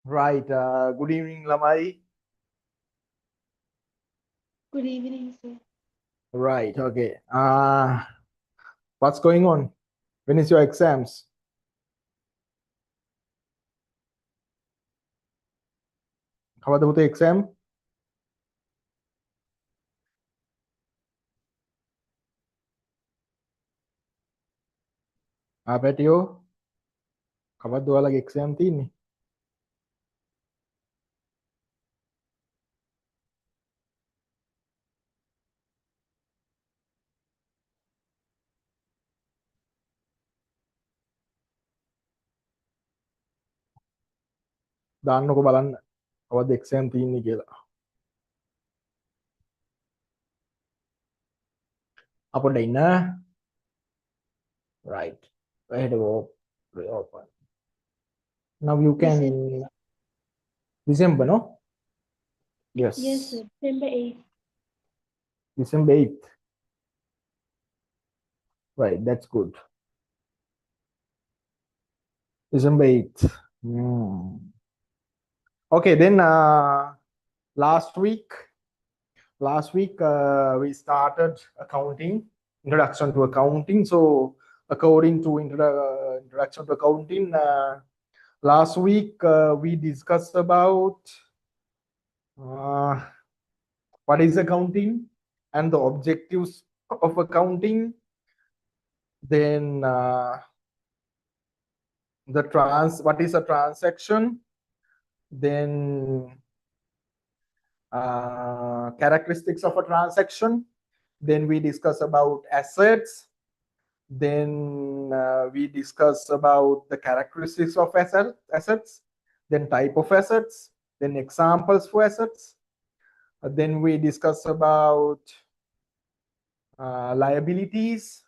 Right. Good evening, Lamai. Good evening, sir. Right. Okay. What's going on? When is your exams? How about the exam? Petio. කවද්ද ඔයාලගේ exam තියෙන්නේ? දාන්නකො බලන්න කවද්ද exam තියෙන්නේ කියලා. අපොඩ්ඩ ඉන්න. Right. Ahead of open. Now you can December, no? Yes. Yes, sir. December 8th. December 8th. Right, that's good. December 8th. Okay, then last week we started accounting, introduction to accounting. So according to introduction to accounting, last week we discussed about what is accounting and the objectives of accounting. Then what is a transaction, then characteristics of a transaction, then we discuss about assets, then we discuss about the characteristics of assets, then type of assets, then examples for assets, then we discuss about liabilities,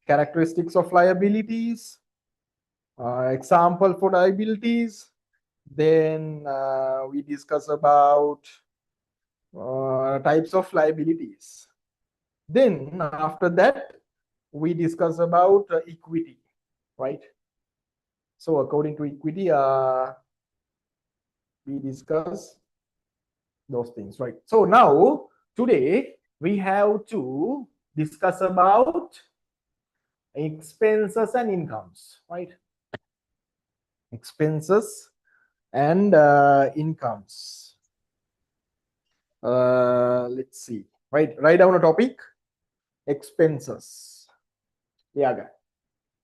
characteristics of liabilities, example for liabilities, then we discuss about types of liabilities. Then after that we discuss about equity, right? So according to equity, we discuss those things, right? So now today we have to discuss about expenses and incomes, right? Expenses and incomes. Let's see. Write down a topic. Expenses. Yeah,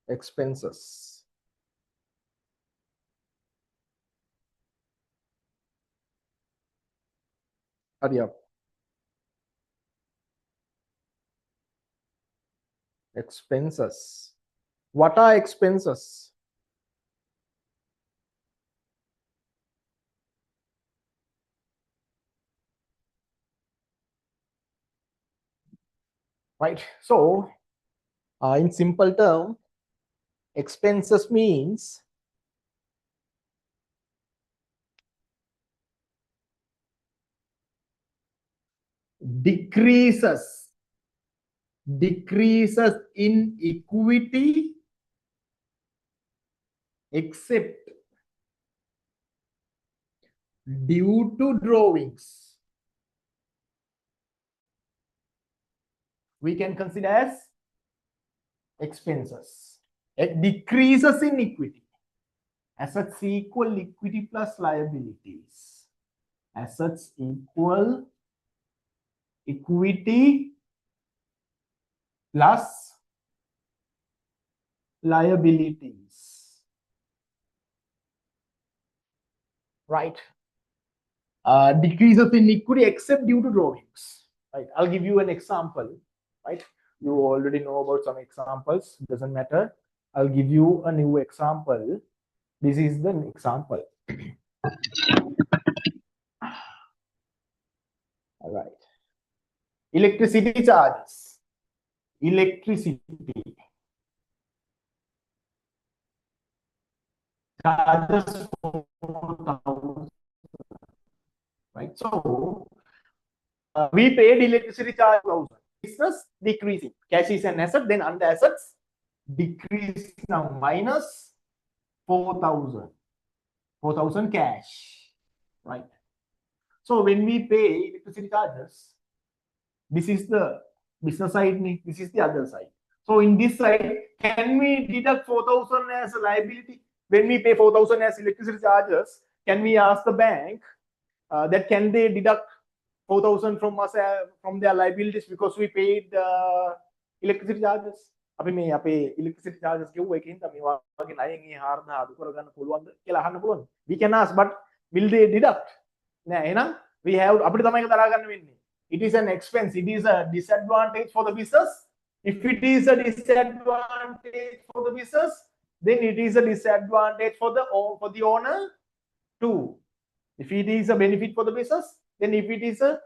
expenses. Hurry up. Expenses. What are expenses? Right. So in simple term, expenses means decreases in equity except due to drawings. We can consider as expenses. It decreases in equity. Assets equal equity plus liabilities. Assets equal equity plus liabilities. Right. Decreases in equity except due to drawings. Right. I'll give you an example. Right. You already know about some examples. Doesn't matter. I'll give you a new example. This is the example. All right. Electricity charges. Electricity charges 4,000. Right. So we paid electricity charge 1,000. Business decreasing. Cash is an asset. Then under assets decrease now minus 4,000. 4,000 cash, right? So when we pay electricity charges, this is the business side, this is the other side. So in this side, can we deduct 4,000 as a liability? When we pay 4,000 as electricity charges, can we ask the bank that can they deduct 4,000 from us from their liabilities because we paid electricity charges? අපි මේ අපේ electricity charges ගෙවුවා එකකින් තමයි වගේ ණයෙන් ඒ 4,000 අඩු කරගන්න පුළුවන්ද කියලා අහන්න පුළුවන්. We can ask, but will they deduct? නෑ එහෙනම් we have අපිට තමයි ඒක දරා ගන්න වෙන්නේ. It is an expense. It is a disadvantage for the business. If it is a disadvantage for the business, then it is a disadvantage for the owner too. If it is a benefit for the business, then it is a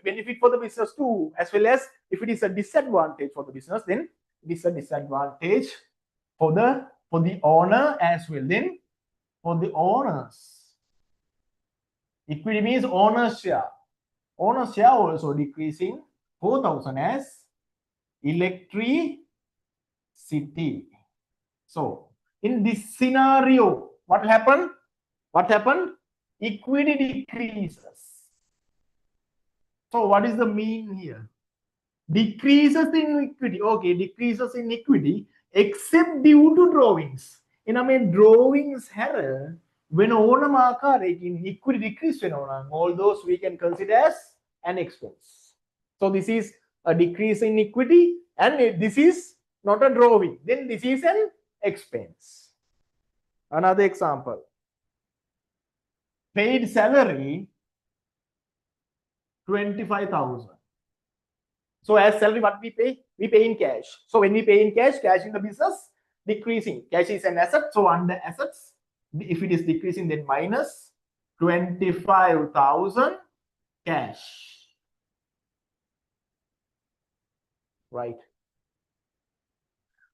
benefit for the business too, as well as if it is a disadvantage for the business, then it is a disadvantage for the owner as well. Then for the owners, equity means owner's share. Owner's share also decreasing 4,000 as electricity. So in this scenario, what happened? Equity decreases. So what is the mean here? Decreases in equity. Okay, decreases in equity except due to drawings. In a main drawings error, when owner marker in equity decrease, all those we can consider as an expense. So this is a decrease in equity, and this is not a drawing. Then this is an expense. Another example. Paid salary 25,000. So as salary, what we pay? We pay in cash. So when we pay in cash, cash in the business decreasing. Cash is an asset. So under assets, if it is decreasing, then minus 25,000 cash. Right.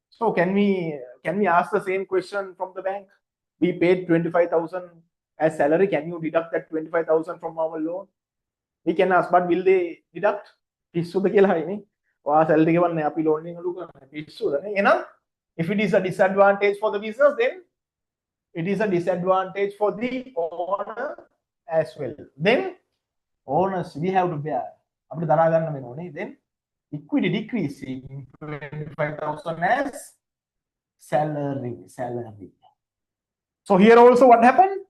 So can we ask the same question from the bank? We paid 25,000 as salary. Can you deduct that 25,000 from our loan? We can ask, but will they deduct? පිස්සුද කියලා හරිනේ. ඔයා salary ගෙවන්නේ අපි loan එකෙන් අඩු කරන්නේ පිස්සුදනේ. එහෙනම් if it is a disadvantage for the business, then it is a disadvantage for the owner as well. Then owners, we have to bear. අපිට දරා ගන්න වෙනෝනේ. Then equity decreasing 25,000 as salary. So here also what happened?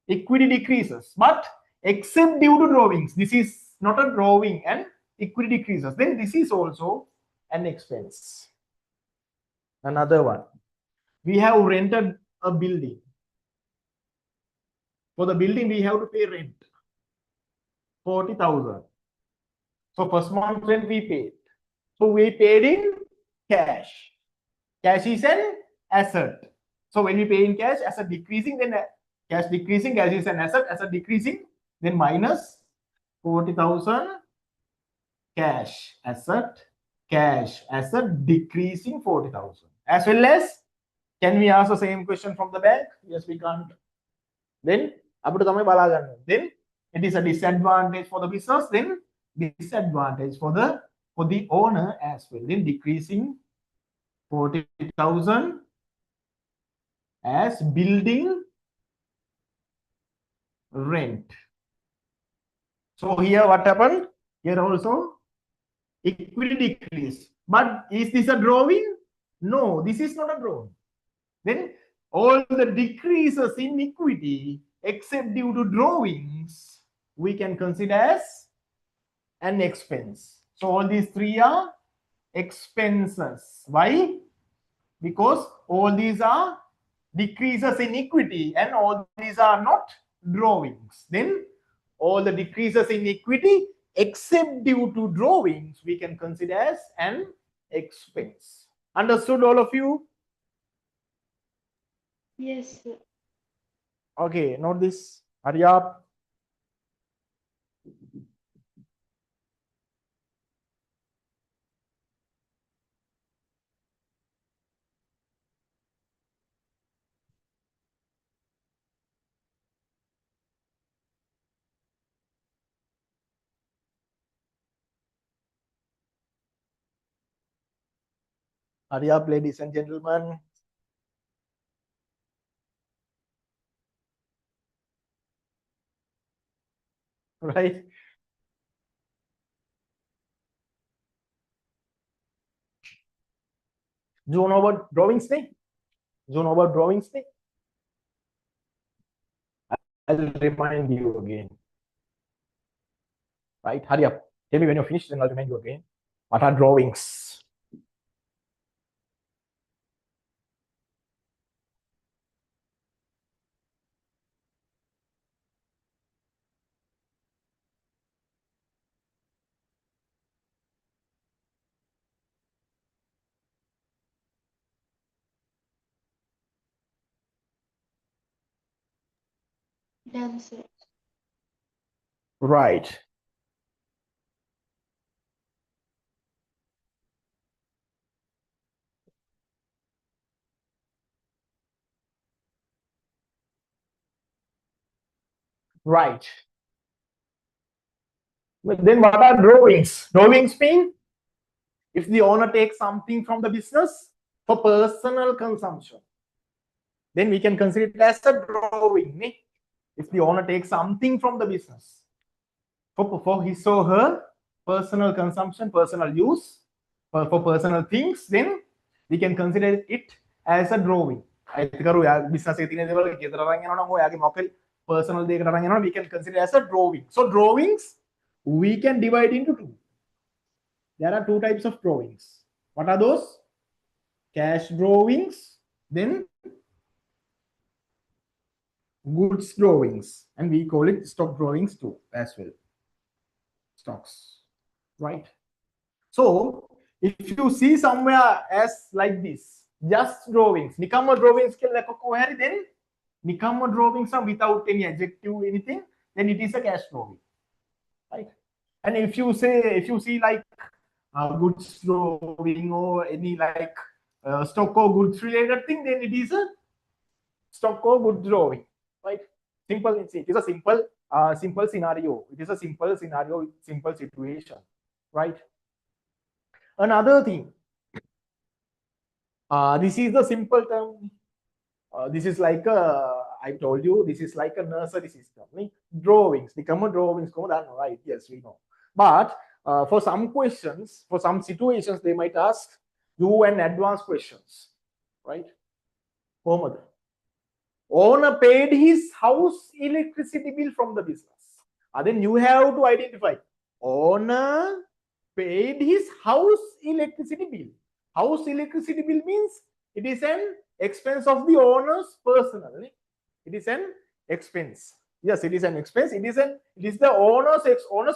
Equity decreases, but except due to drawings. This is not a drawing, and equity decreases. Then this is also an expense. Another one. We have rented a building. For the building, we have to pay rent. 40,000. So first month rent we paid. So we paid in cash. Cash is an asset. So when we pay in cash, asset decreasing, then cash decreasing, cash is an asset decreasing, then minus 40,000 cash asset decreasing 40,000. As well as, can we ask the same question from the bank? Yes, we can't. Then then it is a disadvantage for the business, then disadvantage for the owner as well. Then decreasing 40,000 as building rent. So here what happened? Here also equity decrease. But is this a drawing? No, this is not a drawing. Then all the decreases in equity except due to drawings we can consider as an expense. So all these three are expenses. Why? Because all these are decreases in equity and all these are not drawings. Then all the decreases in equity except due to drawings we can consider as an expense. Understood, all of you? Yes, sir. Okay, note this. Hurry up. Hurry up, ladies and gentlemen. right? Do you know about drawings? Do you know about drawings? I'll remind you again. Right? Hurry up. Tell me when you're finished, then I'll remind you again. What are drawings? Dancer. Right. Right. But then what are drawings? Drawings mean if the owner takes something from the business for personal consumption, then we can consider it as a drawing. If the owner takes something from the business for his or her personal consumption, personal use, for personal things, then we can consider it as a drawing. Business personal, we can consider as a drawing. So drawings we can divide into two. There are two types of drawings. What are those? Cash drawings, then goods drawings, and we call it stock drawings too as well. Stocks, right? So if you see somewhere as like this, just drawings, Nikamma drawings, then Nikamma drawings are without any adjective, anything, then it is a cash drawing, right? And if you see like goods drawing or any like stock or goods related thing, then it is a stock or goods drawing, right? Simple. It is a simple scenario. It is a simple scenario, simple situation, right? Another thing, this is the simple term. This is like I told you, this is like a nursery system. Drawings, become a drawings, right? Yes, we know. But for some questions, for some situations, they might ask you an advanced questions, right? Owner paid his house electricity bill from the business. Then you have to identify. Owner paid his house electricity bill. House electricity bill means it is an expense of the owner's personal. It is an expense. Yes, it is an expense. It is the owner's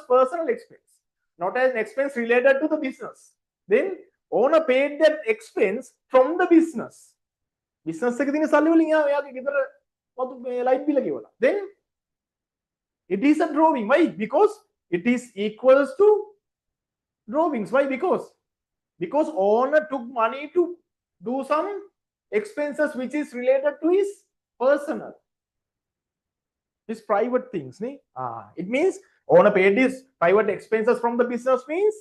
personal expense, not an expense related to the business. Then owner paid that expense from the business. Business එක තියෙන සල්ලි වලින් එයාගේ ගෙදර light bill ගෙවලා. Then it is a drawing. Why? Because it is equals to drawings. Why? Because owner took money to do some expenses which is related to his personal, his private things. It means owner paid his private expenses from the business means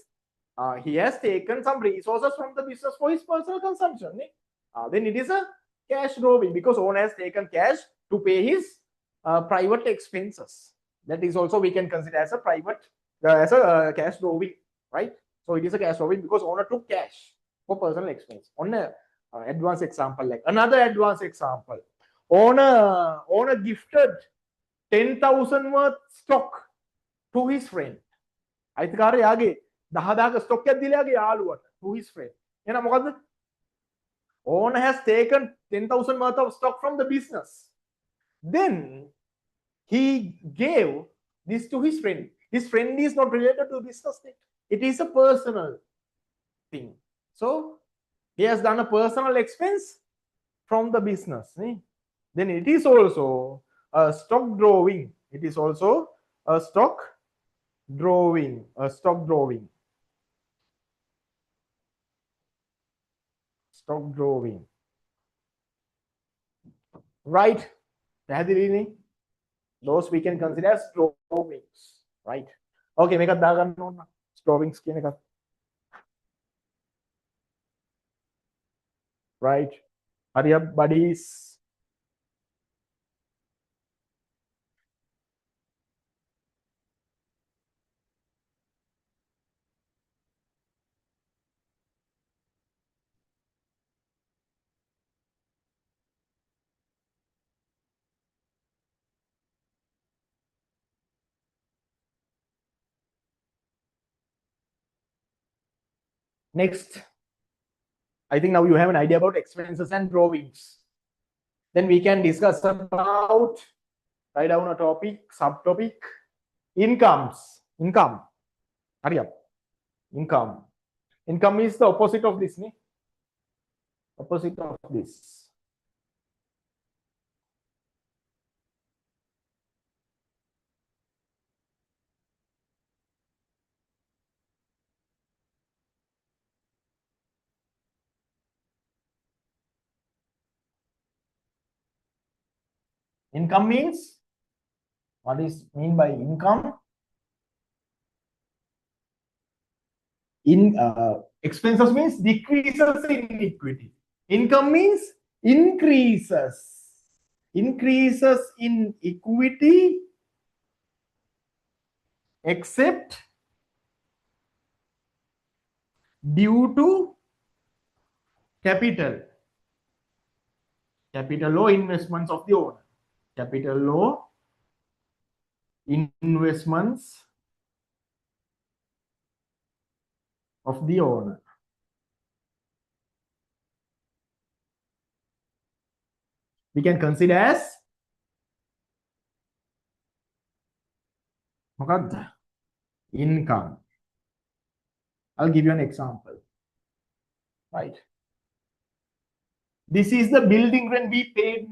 he has taken some resources from the business for his personal consumption. Then it is a cash drawing because owner has taken cash to pay his private expenses. That is also we can consider as a cash drawing, right? So it is a cash drawing because owner took cash for personal expense. On an advanced example, like another advanced example, owner gifted 10,000 worth stock to his friend. අයිතිකාරය යාගේ 10,000 stock එකක් දීලා යාගේ යාළුවට to his friend. එහෙනම් මොකද්ද? Owner has taken 10,000 worth of stock from the business. Then he gave this to his friend. His friend is not related to business. It is a personal thing. So he has done a personal expense from the business. Then it is also a stock drawing. It is also a stock drawing. Stock drawing. Right? Those we can consider as drawings. Right? Okay, මේකත් දාගන්න ඕන. Drawings කියන එකත්. Right? Hurry up, buddies. Next, I think now you have an idea about expenses and drawings. Then we can discuss about, write down a topic, subtopic, incomes. Income. Hurry up. Income. Income is the opposite of this. Opposite of this. Income means, what is mean by income? Expenses means decreases in equity. Income means increases. Increases in equity except due to capital. Capital or investments of the owner. Capital or investments of the owner. We can consider as income. I'll give you an example. Right. This is the building rent we paid.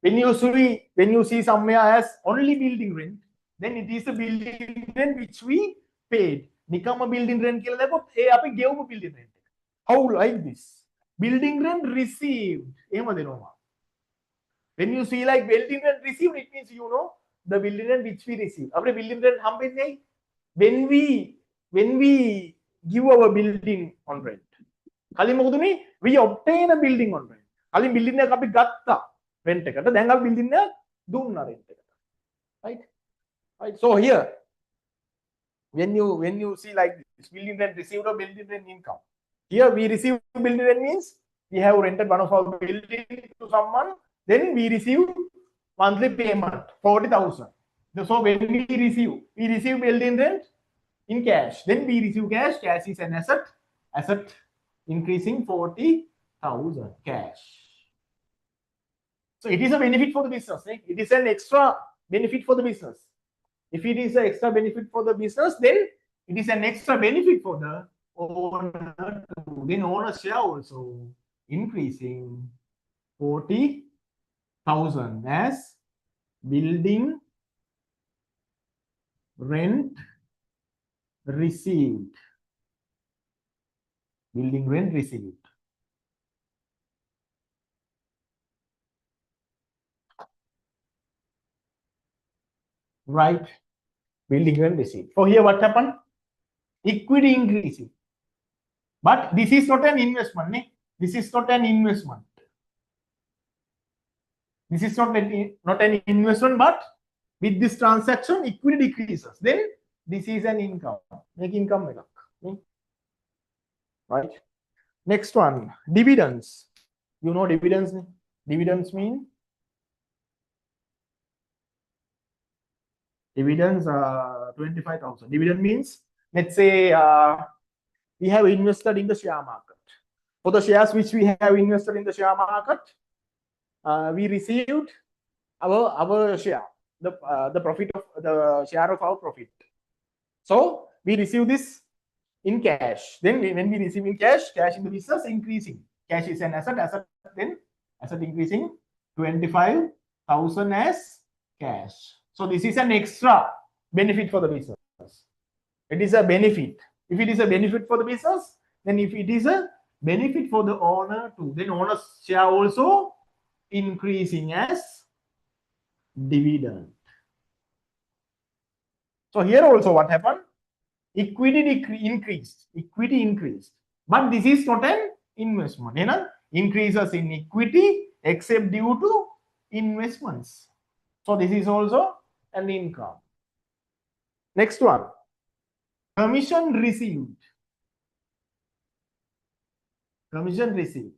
When you see somewhere as only building rent, then it is the building rent which we paid. Nikama building rent කියලා දැම්මොත් ඒ අපි ගෙවපු building rent. How like this? Building rent received. එහෙම දෙනවා. When you see like building rent received, it means you know the building rent which we received. අපේ building rent හම්බෙන්නේ when we give our building on rent. කලින් මොකද උනේ? We obtain a building on rent. කලින් building එක අපි ගත්තා rent එකට. දැන් අපි building එක දුන්නා rent එකට. Right? Right. So here when you see like this, building rent received or building rent income. Here we receive building rent means we have rented one of our building to someone, then we receive monthly payment 40,000. So when we receive building rent in cash. Then we receive cash. Cash is an asset. Asset increasing 40,000 cash. So it is a benefit for the business. Right? It is an extra benefit for the business. If it is an extra benefit for the business, then it is an extra benefit for the owner too. Then owner share also increasing 40,000 as building rent received. Building rent received. Right. Building rent received. So here what happened? Equity increasing. But this is not an investment. This is not an investment. This is not an investment, but with this transaction, equity decreases. Then this is an income. Make income. Right. Next one, dividends. You know dividends? Dividends mean dividends are 25,000. Dividend means, let's say we have invested in the share market. For the shares which we have invested in the share market, we received our share, the profit of the share of our profit. So we receive this in cash. Then when we receive in cash, cash in the business increasing. Cash is an asset, then asset increasing 25,000 as cash. So this is an extra benefit for the business. It is a benefit. If it is a benefit for the business, then if it is a benefit for the owner too, then owner's share also increasing as dividend. So here also what happened? Equity increased. Equity increased. But this is not an investment. You know? Increases in equity except due to investments. So this is also an income. Next one. Commission received. Commission received.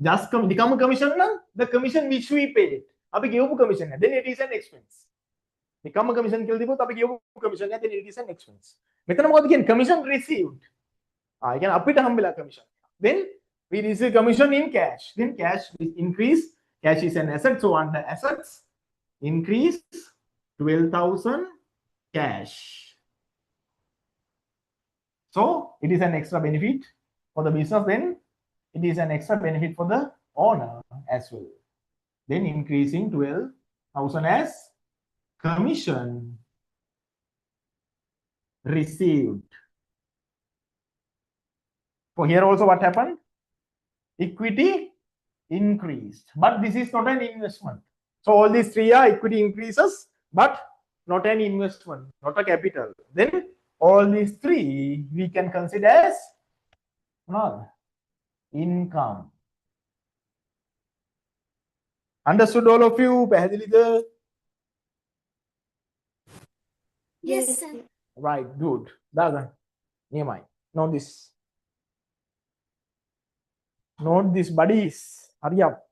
Just become a commission, the commission which we paid. Then it is an expense. Become a commission, then it is an expense. මෙතන මොකද කියන්නේ commission received. ඒ කියන්නේ අපිට හම්බෙලා commission. Then we receive commission in cash. Then cash is increase. Cash is an asset. So under assets, increase 12,000 cash. So it is an extra benefit for the business. Then it is an extra benefit for the owner as well. Then increasing 12,000 as commission received. For here also what happened? Equity increased, but this is not an investment. So all these three are equity increases, but not an investment, not a capital. Then all these three we can consider as income. Understood all of you? පැහැදිලිද? Yes, sir. Right, good. Dagan, නියමයි. Note this. Note this, buddies. Hurry up.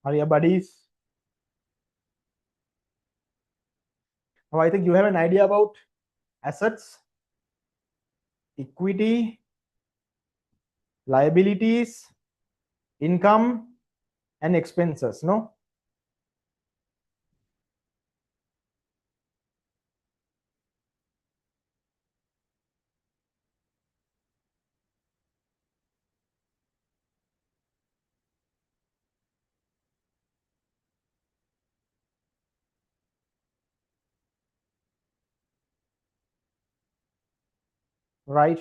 Hurry up, buddies. Now I think you have an idea about assets, equity, liabilities, income, and expenses, no? Right?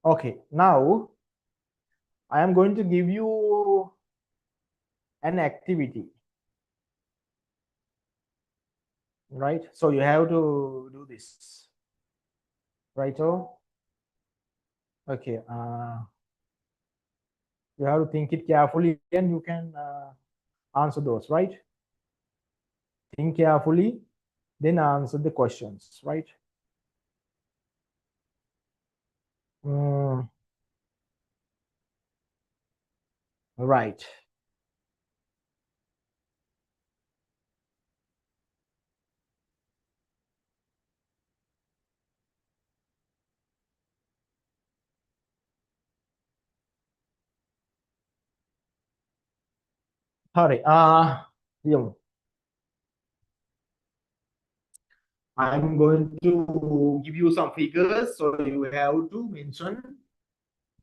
Okay, now I am going to give you an activity. Right? So you have to do this. Right? Oh, okay. You have to think it carefully and you can answer those, right? Think carefully, then answer the questions, right? Right. Sorry. Yeah. I'm going to give you some figures, so you have to mention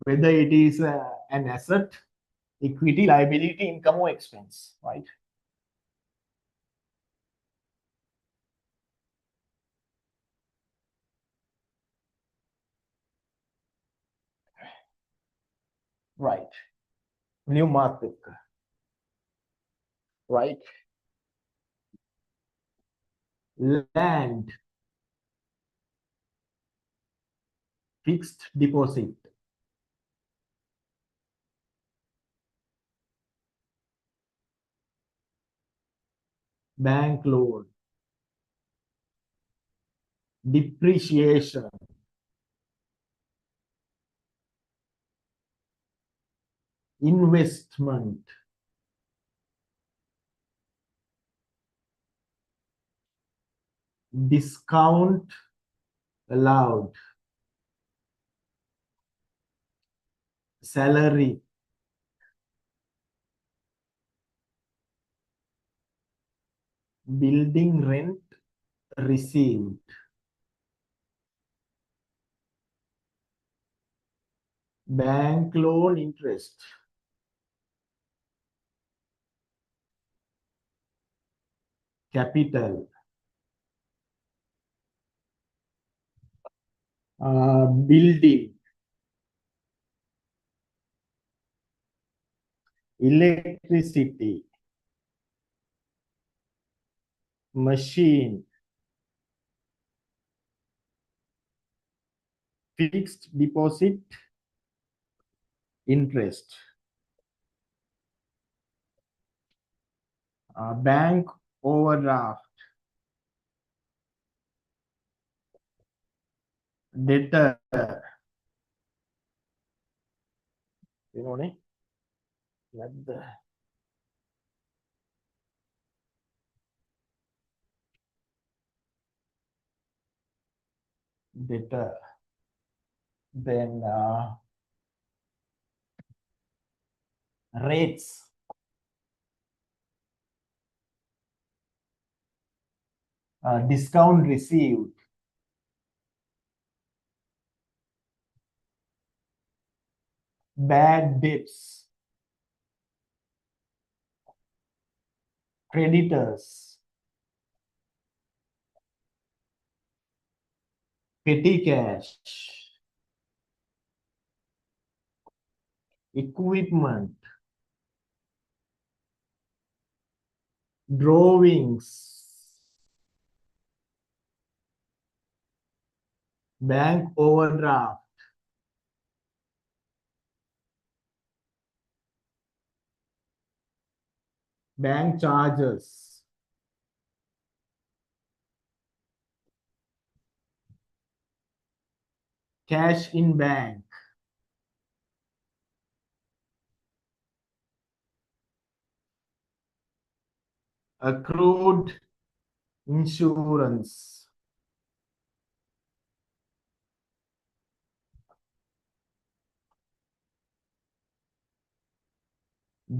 whether it is an asset, equity, liability, income, or expense, right? Right. New market, right? Land, fixed deposit, bank loan, depreciation, investment, discount allowed, salary, building rent received, bank loan interest, capital, building, electricity, machine, fixed deposit, interest, bank overdraft, debtor, you know, the debtor, then rates, discount received, bad debts, creditors, petty cash, equipment, drawings, bank overdraft, bank charges, cash in bank, accrued insurance,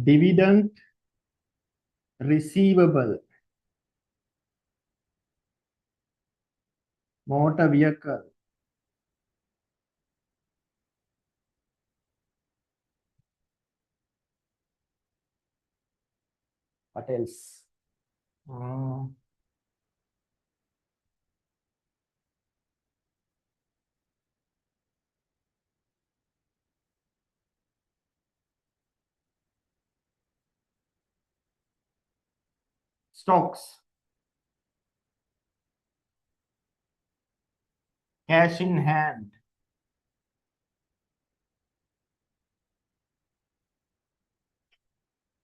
dividend receivable, motor vehicle, what else? Stocks, cash in hand,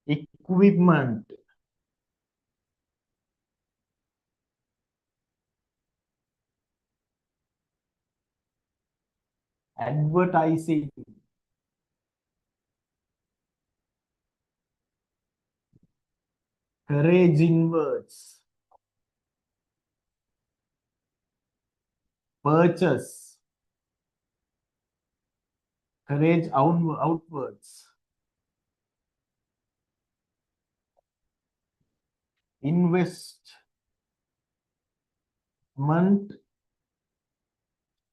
equipment, advertising, carriage inwards, purchase, carriage outwards, investment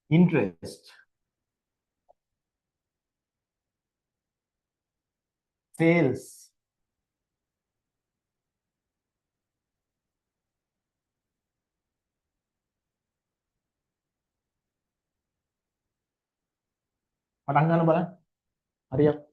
interest, sales, පටන් ගන්න බලන්න. හරියට.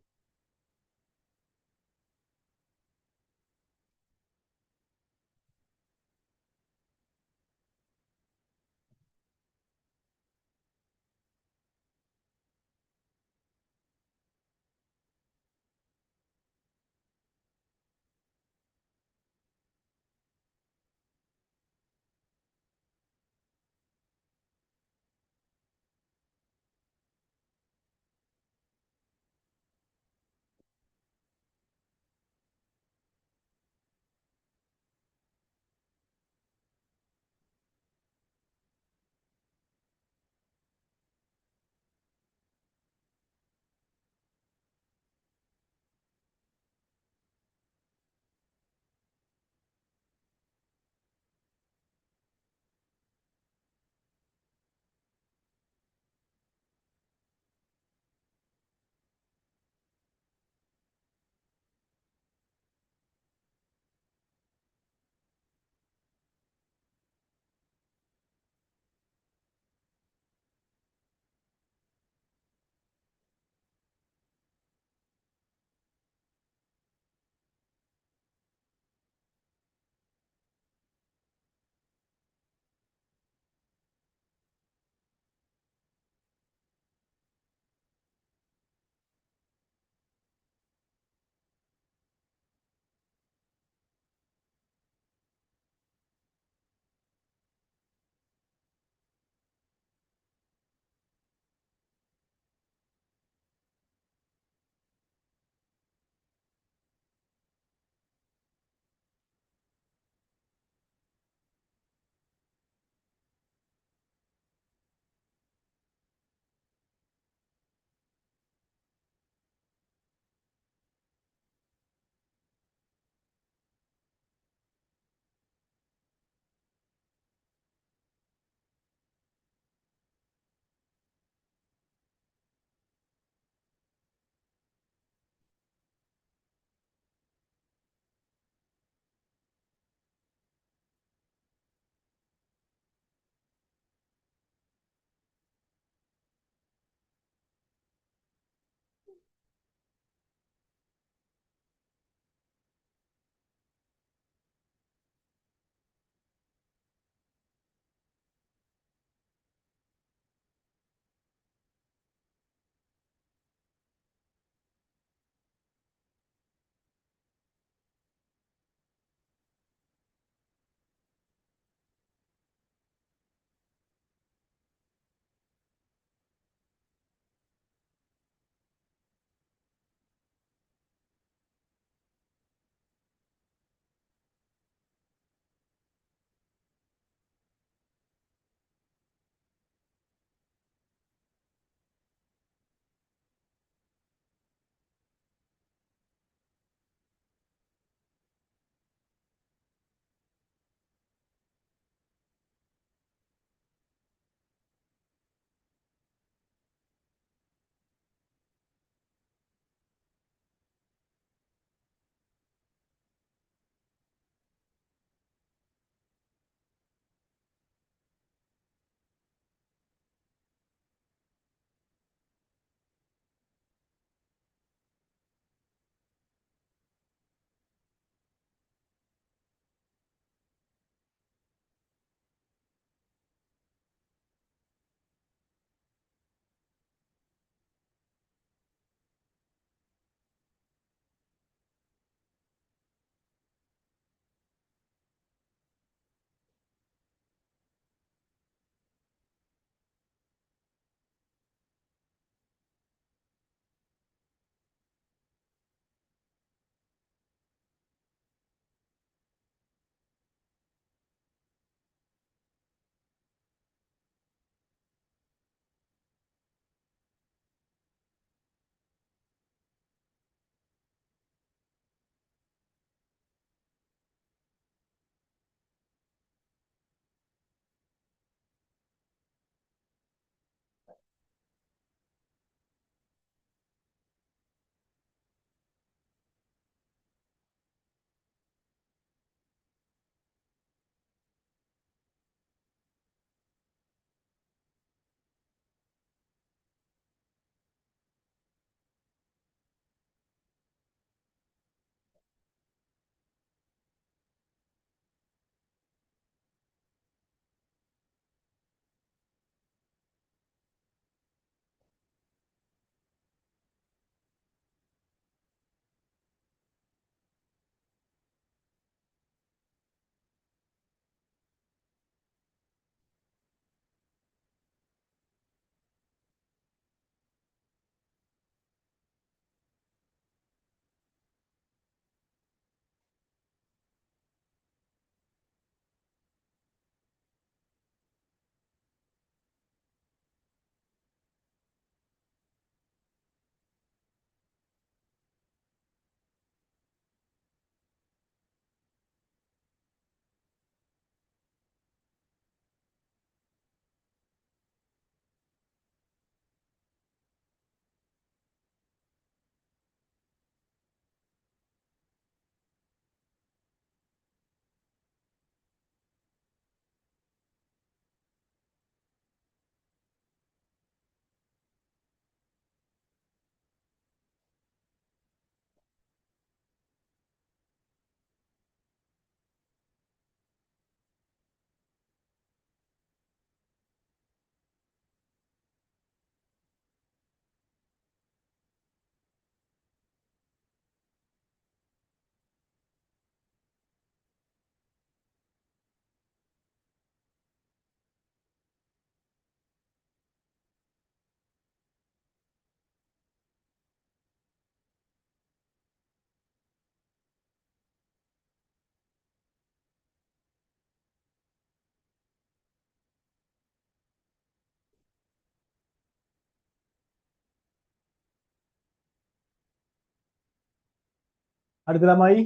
அடுத்த ළමයි.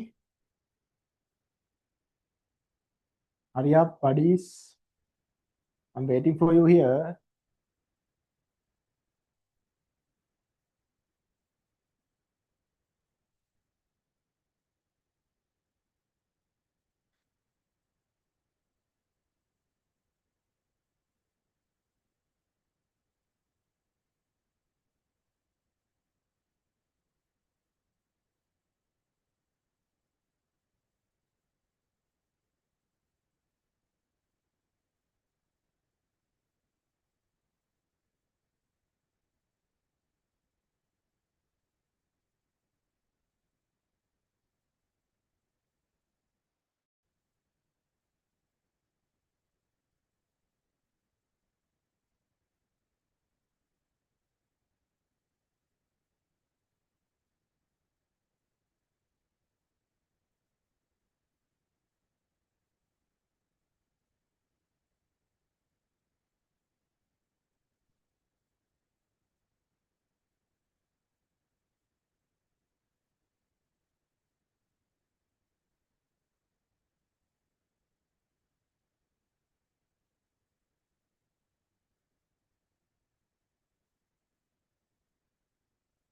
Hurry up, buddies. I'm waiting for you here.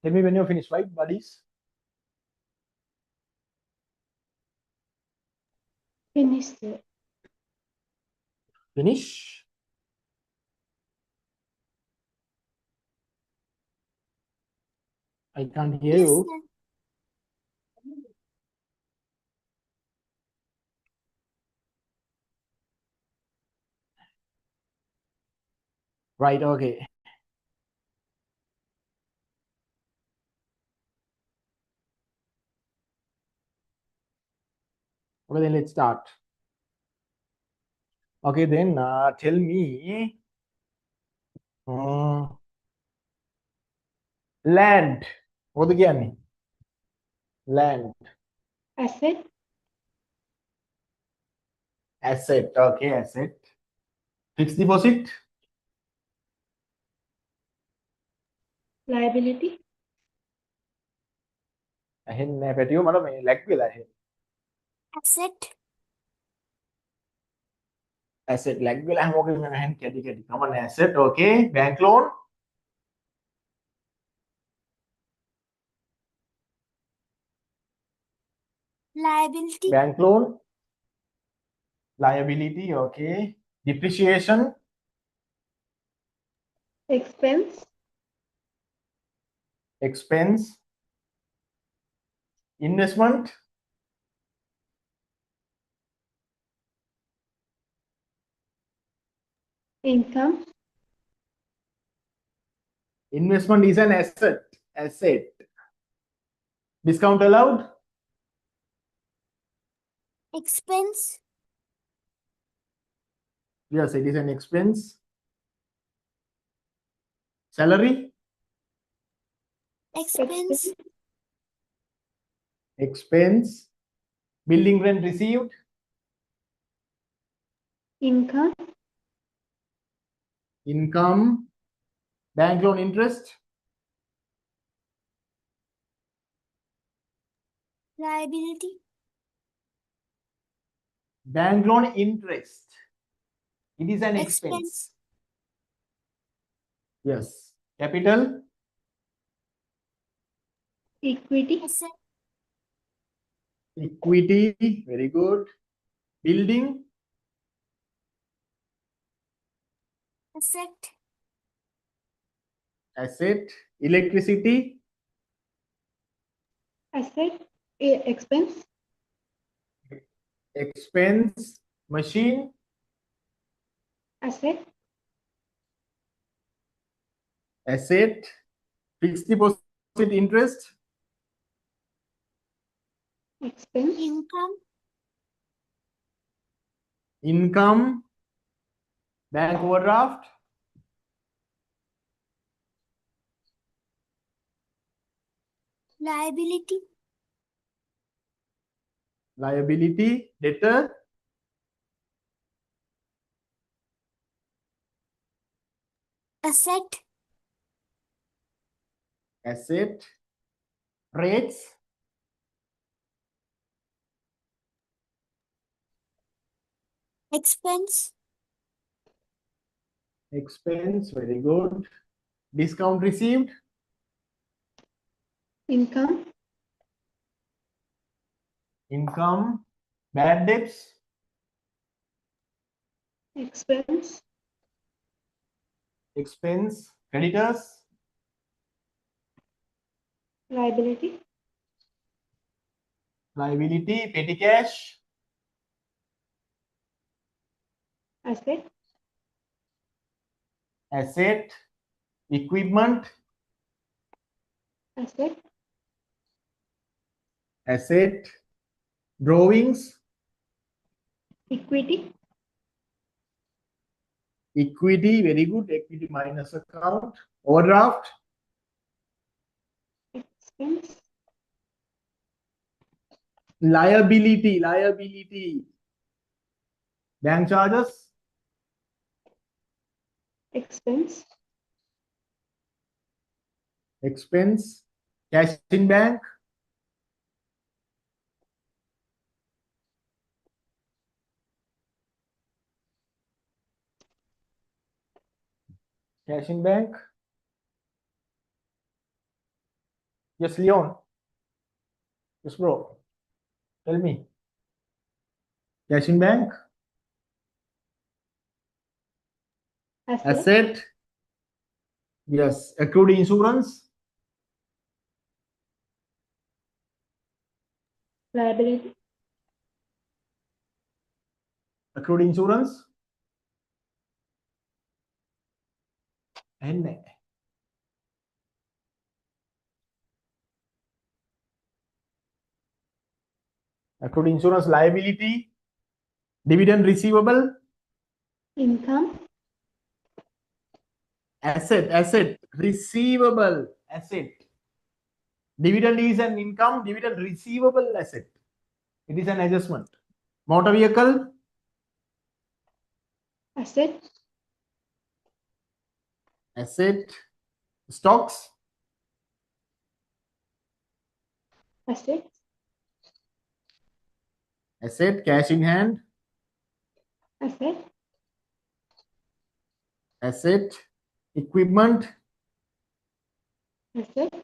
Tell me when you're finished, right, buddies? Finished, sir. Finish. I can't hear Yes, you. sir. Right, okay. Okay, then let's start. Okay, then tell me land. What again? Land. Asset, Asset. Okay, asset. Fixed deposit. liability, ඇහෙන්නේ පැටියෝ මට මේ lag වෙලා ඇහෙ. Asset. Asset lag වෙලා හැමෝගෙම ඇහෙන කැටි කැටි. Common asset. Okay. Bank loan. Liability. Bank loan. Liability. Okay. Depreciation. expense, Expense. Investment. income, Investment is an asset. Asset. Discount allowed. Expense. Yes, it is an expense. Salary. Expense. Expense. Building rent received. income, Income. Bank loan interest. Liability. Bank loan interest. It is an expense. Expense. Yes. Capital. equity, Asset. Equity. Very good. Building. Asset. Asset. Electricity. asset, expense, Expense. Machine. asset, Asset. Fixed deposit interest. expense, Income. Income. Bank overdraft. Liability. Liability. Debtor. Asset. Asset. Rates. expense, Expense, very good. Discount received, income, income. Bad debts, expense, expense. Creditors, liability, liability. Petty cash, asset, asset. Equipment, asset, asset. Drawings, equity, equity, very good. Equity minus account. Overdraft, expense, liability, liability. Bank charges, expense, expense. Cash in bank, cash in bank. Yes, Leon. Yes, bro. Tell me. Cash in bank, asset, asset. Yes, accrued insurance, liability, accrued insurance. And accrued insurance liability, dividend receivable, income, asset, receivable, asset. Dividend is an income, dividend receivable asset. It is an adjustment. Motor vehicle, asset, asset. Stocks, asset, asset. Cash in hand, asset, asset. Equipment, asset,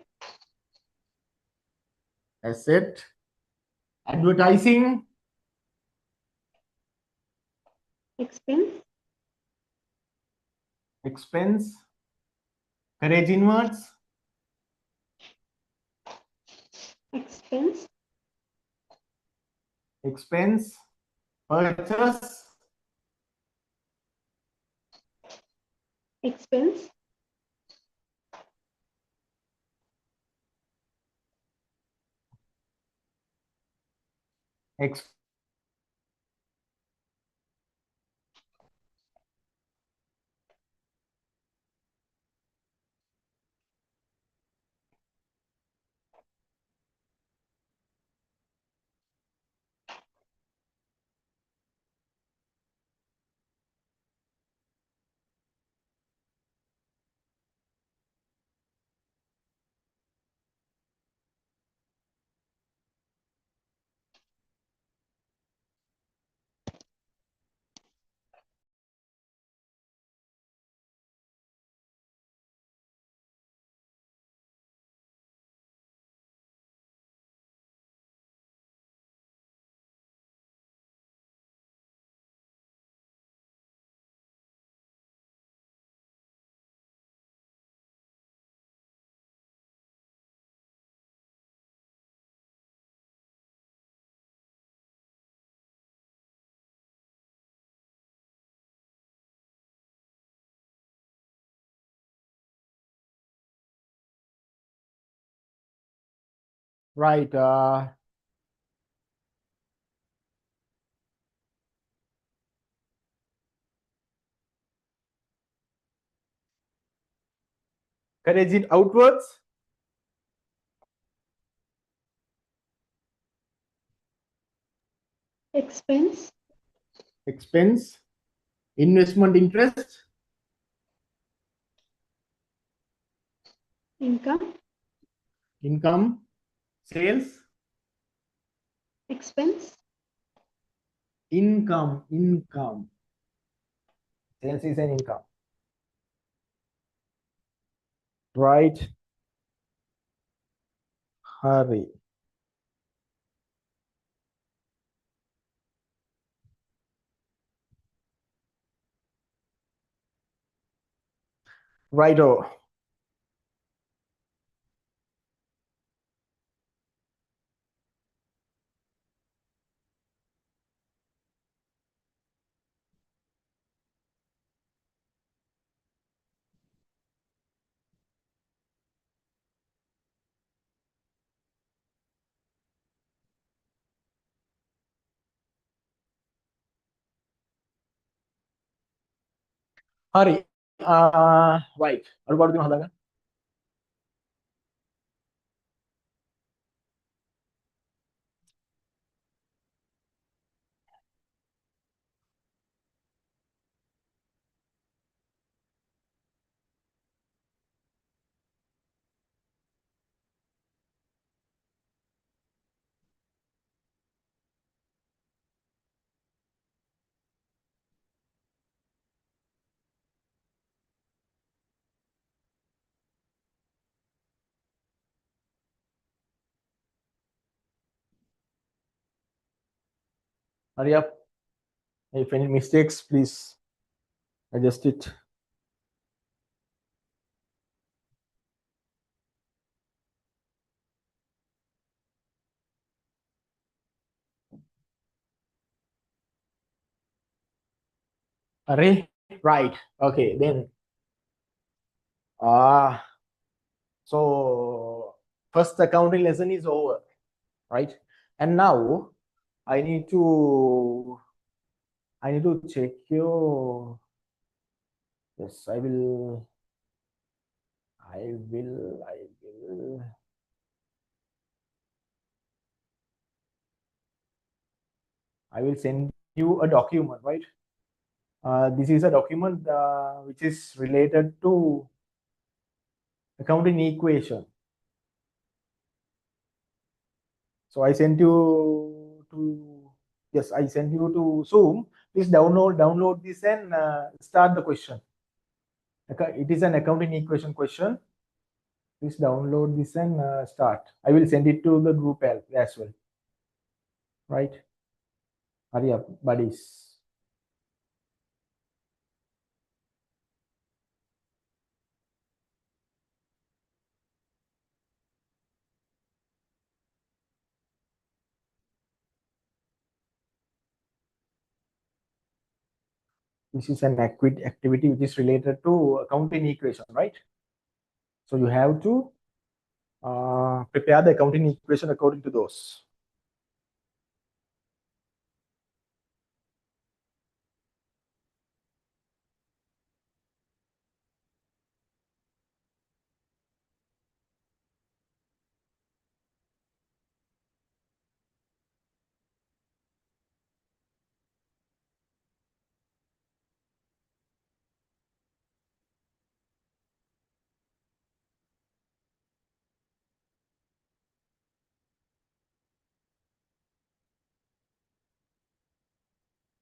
asset. Advertising, expense, expense. Carriage inwards, expense, expense. Purchase, expense, ex right. Carriage it outwards, expense, expense. Investment interest, income, income. Sales, expense, income. Sales is an income. Right. Hurry. Righto. Hurry. Right. ഒരുപാട് ദിവസം ഹലാക. Hurry up. If any mistakes, please adjust it. Hurry. Right. Okay. Then. So first accounting lesson is over, right? And now I need to check your. Yes, I will. I will send you a document, right? This is a document which is related to accounting equation. So I sent you to, yes, I sent you to Zoom. Please download this and start the question. It is an accounting equation question. Please download this and start. I will send it to the group as well. Right? Hurry up, buddies. This is an activity which is related to accounting equation, right? So you have to prepare the accounting equation according to those.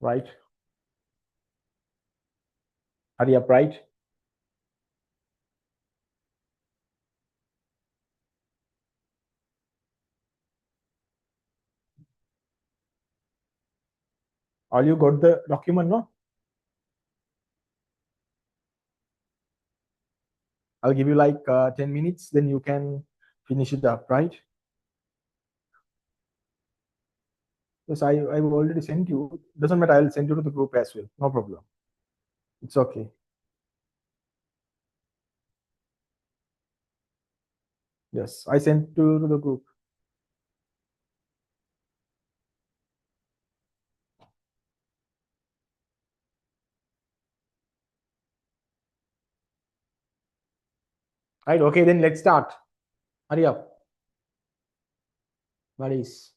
Right? Hurry up, right? All you got the document, no? I'll give you like 10 minutes, then you can finish it up, right? Yes, I've already sent you. Doesn't matter, I'll send you to the group as well. No problem. It's okay. Yes, I sent to the group. Right, okay, then let's start. Hurry up. Buddies.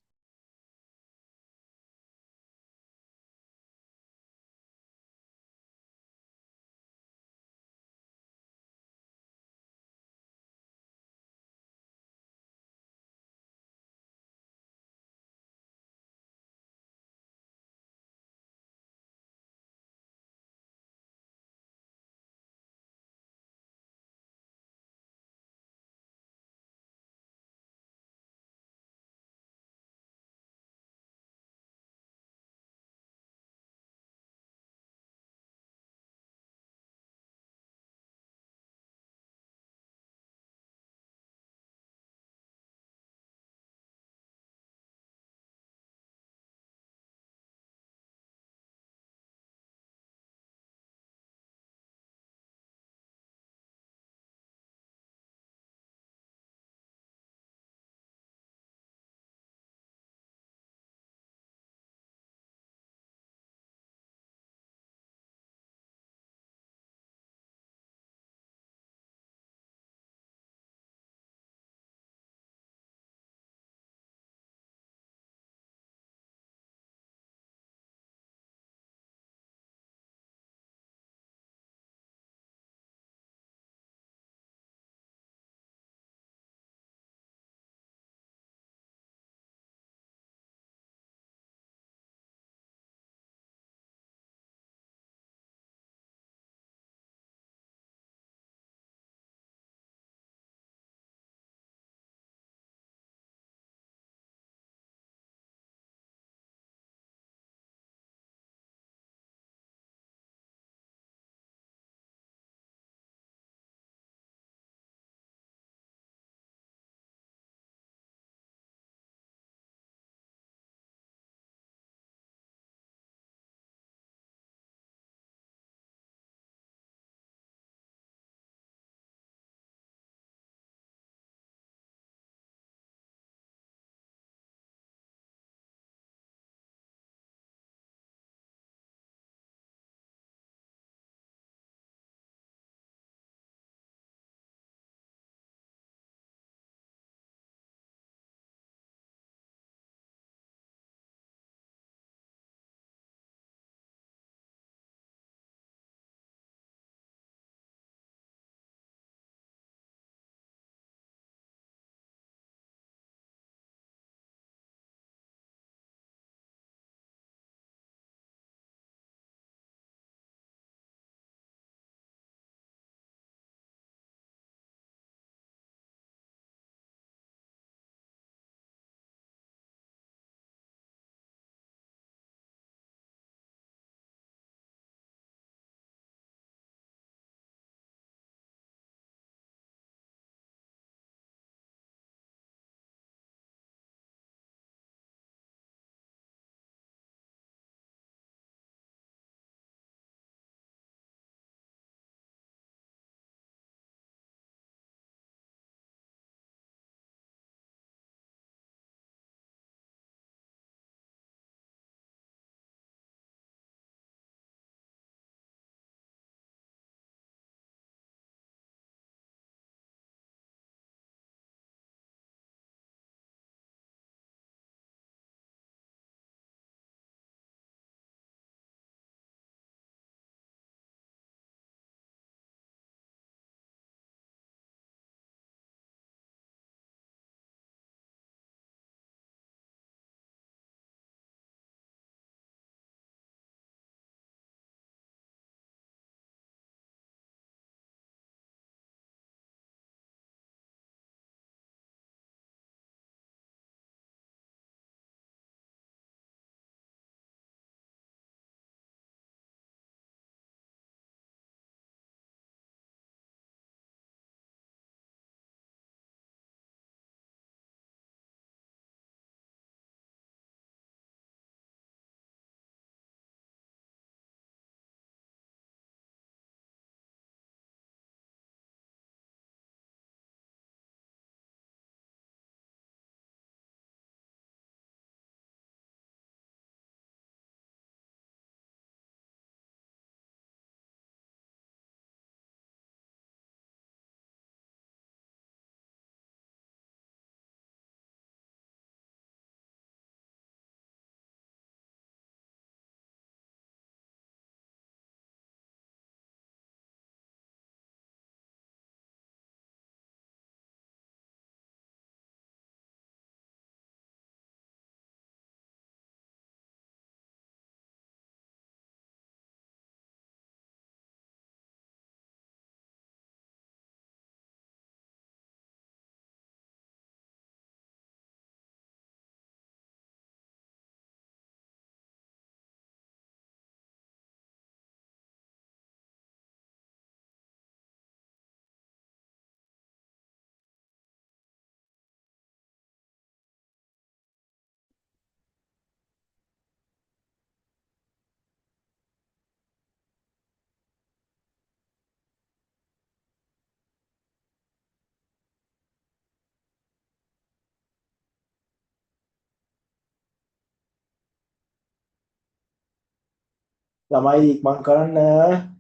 ළමයි ඉක්මන් කරන්න